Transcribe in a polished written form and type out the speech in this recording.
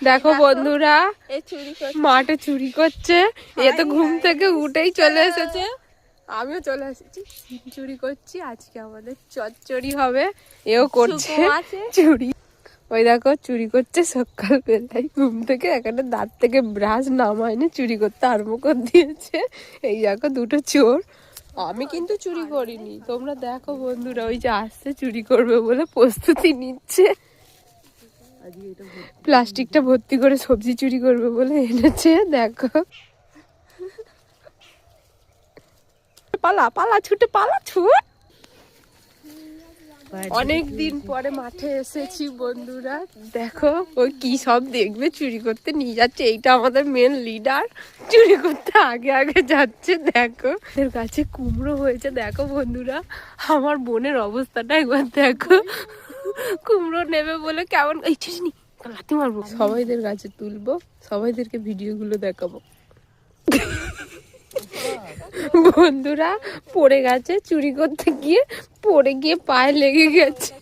দেখো বন্ধুরা মাঠে চুরি করছে। এ তো ঘুম থেকে উঠেই চলে এসেছে, আমিও চলে এসেছি। চুরি করছি, আজকে আমাদের চচ্চড়ি হবে। এও করছে চুরি। ওই দেখো চুরি করছে সকাল বেলায় ঘুম থেকে, এখানে দাঁত থেকে ব্রাশ নামায়নি, চুরি করতে আরম্ভ করে দিয়েছে। এই দেখো দুটো চোর। আমি কিন্তু চুরি করিনি, তোমরা দেখো বন্ধুরা, ওই যে আসছে চুরি করবে বলে প্রস্তুতি নিচ্ছে। প্লাস্টিকটা ভর্তি করে সবজি চুরি করবে বলে এনেছে। দেখো পালা পালা, ছুটে পালা, ছুট। অনেক দিন পরে মাঠে এসেছি বন্ধুরা, দেখো ওই কি সব দেখবে, চুরি করতে নিয়ে যাচ্ছে। এইটা আমাদের মেন লিডার, চুরি করতে আগে আগে যাচ্ছে। দেখো এর কাছে কুমড়ো হয়েছে, দেখো বন্ধুরা আমার বোনের অবস্থাটা একবার দেখো। কুমড়ো নেবে বলে কেমন লাথি মারবো। সবাইদের গাছে তুলবো, সবাইদেরকে ভিডিও গুলো দেখাবো। বন্ধুরা পড়ে গেছে চুরি করতে গিয়ে, পড়ে গিয়ে পায়ে লেগে গেছে।